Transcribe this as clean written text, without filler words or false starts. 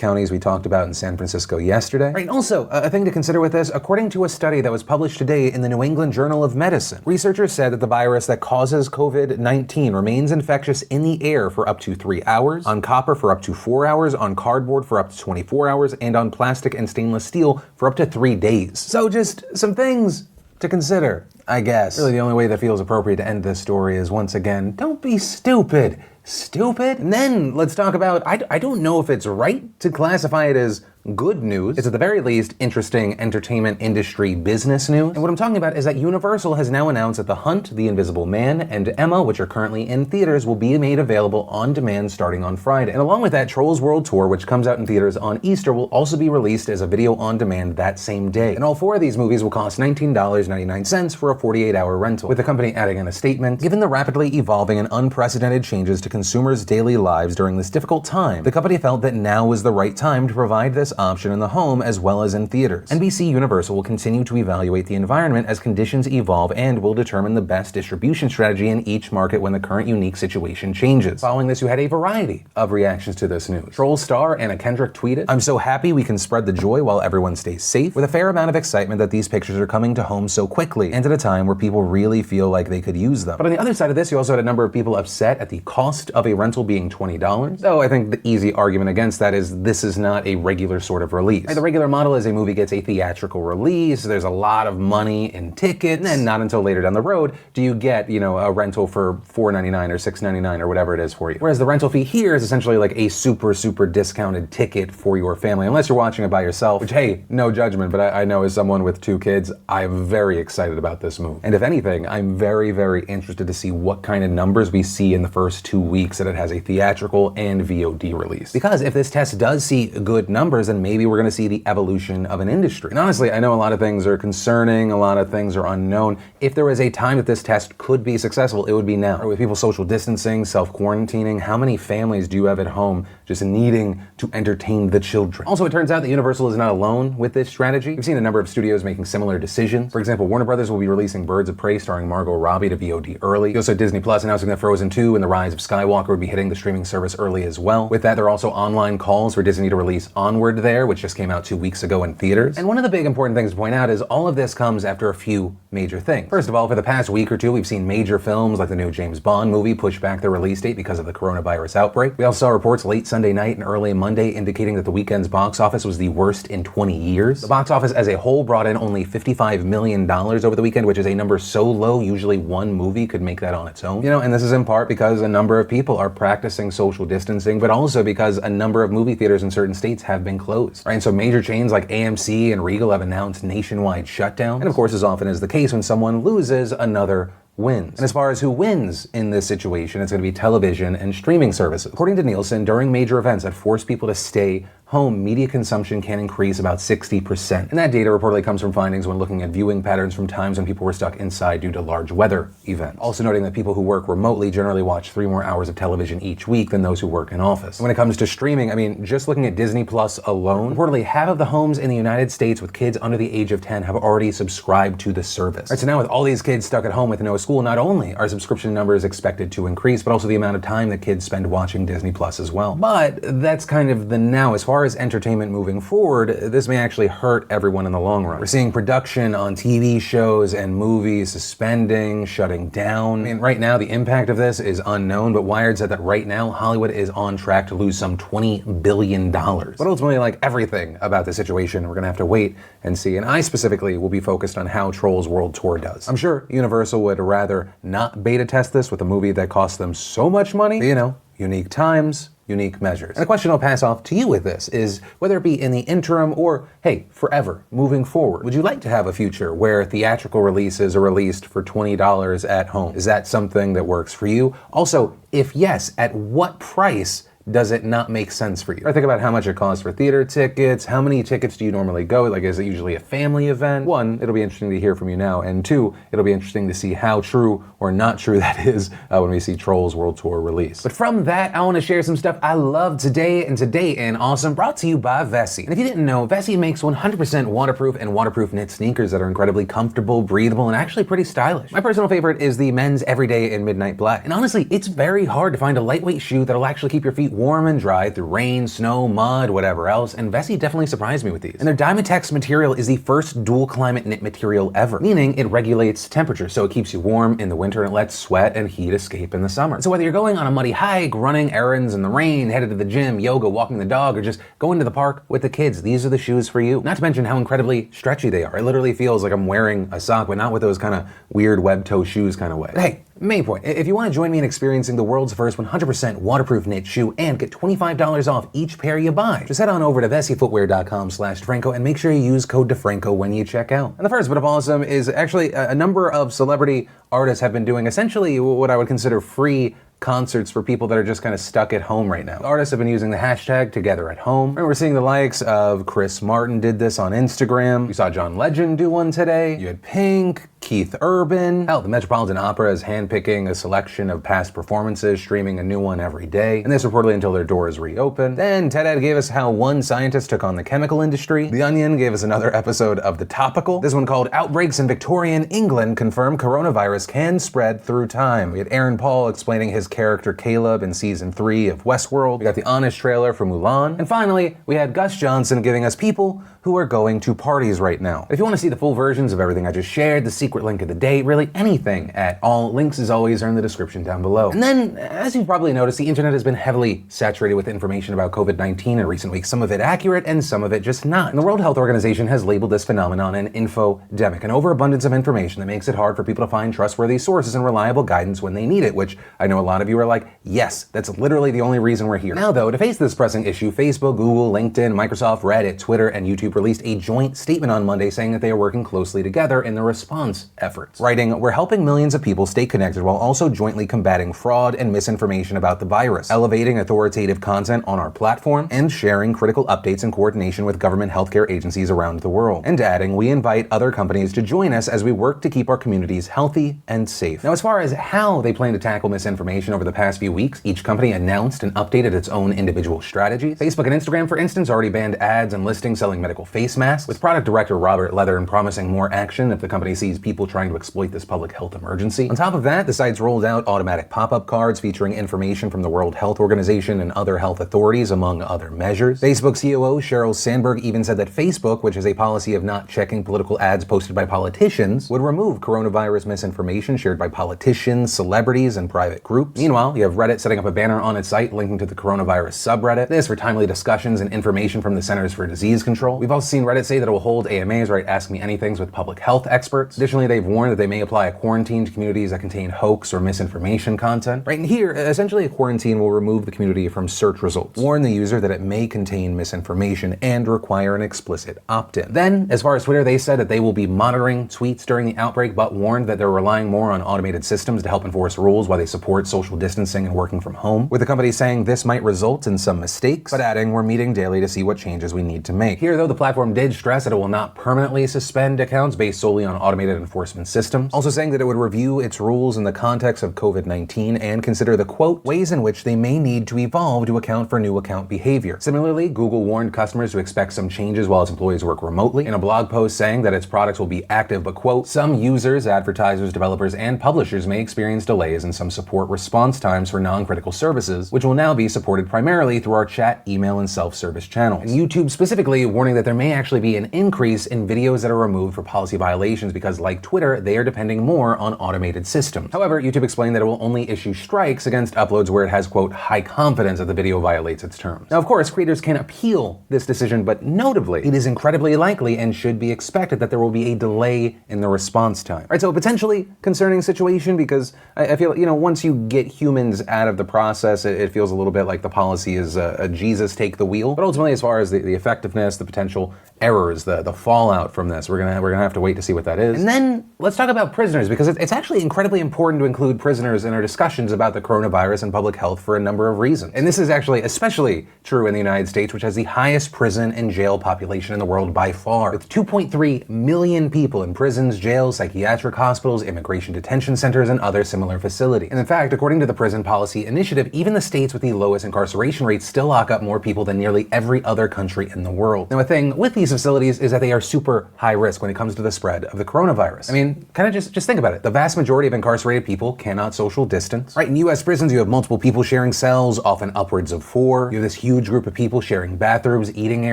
counties we talked about in San Francisco yesterday. Right, and also, a thing to consider with this, according to a study that was published today in the New England Journal of Medicine, researchers said that the virus that causes COVID-19 remains infectious in the air for up to 3 hours, on copper for up to 4 hours, on cardboard for up to 24 hours, and on plastic and stainless steel for up to 3 days. So just some things to consider, I guess. Really, the only way that feels appropriate to end this story is, once again, don't be stupid. Stupid? And then let's talk about, I don't know if it's right to classify it as good news. It's at the very least interesting entertainment industry business news. And what I'm talking about is that Universal has now announced that The Hunt, The Invisible Man, and Emma, which are currently in theaters, will be made available on demand starting on Friday. And along with that, Trolls World Tour, which comes out in theaters on Easter, will also be released as a video on demand that same day. And all 4 of these movies will cost $19.99 for a 48-hour rental, with the company adding in a statement, "Given the rapidly evolving and unprecedented changes to consumers' daily lives during this difficult time, the company felt that now was the right time to provide this option in the home as well as in theaters. NBC Universal will continue to evaluate the environment as conditions evolve and will determine the best distribution strategy in each market when the current unique situation changes." Following this, you had a variety of reactions to this news. Trolls star Anna Kendrick tweeted, "I'm so happy we can spread the joy while everyone stays safe, with a fair amount of excitement that these pictures are coming to home so quickly and at a time where people really feel like they could use them." But on the other side of this, you also had a number of people upset at the cost of a rental being $20. Though I think the easy argument against that is this is not a regular sort of release. The regular model is a movie gets a theatrical release, there's a lot of money in tickets, and then not until later down the road do you get, a rental for $4.99 or $6.99 or whatever it is for you. Whereas the rental fee here is essentially like a super discounted ticket for your family, unless you're watching it by yourself, which, hey, no judgment, but I know as someone with 2 kids, I'm very excited about this movie. And if anything, I'm very, very interested to see what kind of numbers we see in the first 2 weeks that it has a theatrical and VOD release. Because if this test does see good numbers, then maybe we're going to see the evolution of an industry. And honestly, I know a lot of things are concerning, a lot of things are unknown. If there was a time that this test could be successful, it would be now. With people social distancing, self-quarantining, how many families do you have at home just needing to entertain the children? Also, it turns out that Universal is not alone with this strategy. We've seen a number of studios making similar decisions. For example, Warner Brothers will be releasing Birds of Prey starring Margot Robbie to VOD early. You also had Disney Plus announcing that Frozen 2 and The Rise of Skywalker would be hitting the streaming service early as well. With that, there are also online calls for Disney to release Onward there, which just came out 2 weeks ago in theaters. And one of the big important things to point out is all of this comes after a few major things. First of all, for the past week or two, we've seen major films like the new James Bond movie push back their release date because of the coronavirus outbreak. We also saw reports late Sunday night and early Monday indicating that the weekend's box office was the worst in 20 years. The box office as a whole brought in only $55 million over the weekend, which is a number so low, usually one movie could make that on its own. And this is in part because a number of people are practicing social distancing, but also because a number of movie theaters in certain states have been closed. Right? And so major chains like AMC and Regal have announced nationwide shutdowns. And of course, as often is the case, when someone loses, another wins. And as far as who wins in this situation, it's going to be television and streaming services. According to Nielsen, during major events that force people to stay home, media consumption can increase about 60%. And that data reportedly comes from findings when looking at viewing patterns from times when people were stuck inside due to large weather events. Also noting that people who work remotely generally watch 3 more hours of television each week than those who work in office. And when it comes to streaming, just looking at Disney Plus alone, reportedly half of the homes in the United States with kids under the age of 10 have already subscribed to the service. Right, so now with all these kids stuck at home with no school, not only are subscription numbers expected to increase, but also the amount of time that kids spend watching Disney Plus as well. But that's kind of the now. As far as entertainment moving forward, this may actually hurt everyone in the long run. We're seeing production on TV shows and movies suspending, shutting down. Right now, the impact of this is unknown, but Wired said that right now, Hollywood is on track to lose some $20 billion. But ultimately, like everything about the situation, we're gonna have to wait and see. And I specifically will be focused on how Trolls World Tour does. I'm sure Universal would rather not beta test this with a movie that costs them so much money, but, unique times, unique measures. And the question I'll pass off to you with this is, whether it be in the interim or, hey, forever, moving forward, would you like to have a future where theatrical releases are released for $20 at home? Is that something that works for you? Also, if yes, at what price does it not make sense for you? Or think about how much it costs for theater tickets. How many tickets do you normally go? Like, is it usually a family event? 1, it'll be interesting to hear from you now. And 2, it'll be interesting to see how true or not true that is when we see Trolls World Tour release. But from that, I want to share some stuff I love today in Awesome, brought to you by Vessi. And if you didn't know, Vessi makes 100% waterproof and waterproof knit sneakers that are incredibly comfortable, breathable, and actually pretty stylish. My personal favorite is the men's Everyday in Midnight Black. And honestly, it's very hard to find a lightweight shoe that'll actually keep your feet warm and dry through rain, snow, mud, whatever else, and Vessi definitely surprised me with these. And their Dymatex material is the first dual climate knit material ever, meaning it regulates temperature, so it keeps you warm in the winter and lets sweat and heat escape in the summer. So whether you're going on a muddy hike, running errands in the rain, headed to the gym, yoga, walking the dog, or just going to the park with the kids, these are the shoes for you. Not to mention how incredibly stretchy they are. It literally feels like I'm wearing a sock, but not with those kind of weird web toe shoes kind of way. But hey, main point, if you want to join me in experiencing the world's first 100% waterproof knit shoe and get $25 off each pair you buy, just head on over to vessifootwear.com/DeFranco and make sure you use code DeFranco when you check out. And the first bit of awesome is actually a number of celebrity artists have been doing essentially what I would consider free concerts for people that are just kind of stuck at home right now. Artists have been using the hashtag #TogetherAtHome. And we're seeing the likes of Chris Martin did this on Instagram. You saw John Legend do one today. You had Pink, Keith Urban. Hell, the Metropolitan Opera is handpicking a selection of past performances, streaming a new one every day. And this reportedly until their doors reopen. Then Ted Ed gave us how one scientist took on the chemical industry. The Onion gave us another episode of The Topical. This one called Outbreaks in Victorian England Confirm Coronavirus Can Spread Through Time. We had Aaron Paul explaining his character Caleb in season 3 of Westworld. We got the Honest trailer for Mulan. And finally, we had Gus Johnson giving us people who are going to parties right now. If you want to see the full versions of everything I just shared, the secret link of the day, really anything at all, links as always are in the description down below. And then, as you've probably noticed, the internet has been heavily saturated with information about COVID-19 in recent weeks, some of it accurate and some of it just not. And the World Health Organization has labeled this phenomenon an infodemic, an overabundance of information that makes it hard for people to find trustworthy sources and reliable guidance when they need it, which I know a lot of you are like, yes, that's literally the only reason we're here. Now though, to face this pressing issue, Facebook, Google, LinkedIn, Microsoft, Reddit, Twitter, and YouTube released a joint statement on Monday saying that they are working closely together in the response efforts. Writing, "We're helping millions of people stay connected while also jointly combating fraud and misinformation about the virus, elevating authoritative content on our platform, and sharing critical updates in coordination with government healthcare agencies around the world." And adding, "We invite other companies to join us as we work to keep our communities healthy and safe." Now, as far as how they plan to tackle misinformation over the past few weeks, each company announced and updated its own individual strategies. Facebook and Instagram, for instance, already banned ads and listings selling medical face masks, with product director Robert Leathern promising more action if the company sees people trying to exploit this public health emergency. On top of that, the sites rolled out automatic pop-up cards featuring information from the World Health Organization and other health authorities, among other measures. Facebook COO Sheryl Sandberg even said that Facebook, which has a policy of not checking political ads posted by politicians, would remove coronavirus misinformation shared by politicians, celebrities, and private groups. Meanwhile, you have Reddit setting up a banner on its site linking to the coronavirus subreddit. This for timely discussions and information from the Centers for Disease Control. We've also seen Reddit say that it will hold AMAs, right, Ask Me Anythings, with public health experts. Additionally, they've warned that they may apply a quarantine to communities that contain hoax or misinformation content. Right, and here, essentially a quarantine will remove the community from search results, warn the user that it may contain misinformation, and require an explicit opt-in. Then, as far as Twitter, they said that they will be monitoring tweets during the outbreak, but warned that they're relying more on automated systems to help enforce rules while they support social distancing and working from home, with the company saying this might result in some mistakes, but adding, "We're meeting daily to see what changes we need to make." Here, though, the platform did stress that it will not permanently suspend accounts based solely on automated enforcement systems, also saying that it would review its rules in the context of COVID-19 and consider the, quote, "ways in which they may need to evolve to account for new account behavior." Similarly, Google warned customers to expect some changes while its employees work remotely, in a blog post saying that its products will be active, but, quote, "some users, advertisers, developers, and publishers may experience delays in some support response times for non-critical services, which will now be supported primarily through our chat, email, and self-service channels." And YouTube specifically warning that there may actually be an increase in videos that are removed for policy violations because, like Twitter, they are depending more on automated systems. However, YouTube explained that it will only issue strikes against uploads where it has, quote, "high confidence that the video violates its terms." Now, of course, creators can appeal this decision, but notably, it is incredibly likely and should be expected that there will be a delay in the response time. Right, so a potentially concerning situation because I feel, once you get humans out of the process, it feels a little bit like the policy is a Jesus take the wheel. But ultimately, as far as the effectiveness, the potential errors, the fallout from this, we're gonna have to wait to see what that is. And then let's talk about prisoners, because it's actually incredibly important to include prisoners in our discussions about the coronavirus and public health for a number of reasons. And this is actually especially true in the United States, which has the highest prison and jail population in the world by far, with 2.3 million people in prisons, jails, psychiatric hospitals, immigration detention centers, and other similar facilities. And in fact, according to the Prison Policy Initiative, even the states with the lowest incarceration rates still lock up more people than nearly every other country in the world. Now, a thing with these facilities is that they are super high risk when it comes to the spread of the coronavirus. virus. I mean, kind of just think about it. The vast majority of incarcerated people cannot social distance. Right, in US prisons, you have multiple people sharing cells, often upwards of 4. You have this huge group of people sharing bathrooms, eating areas.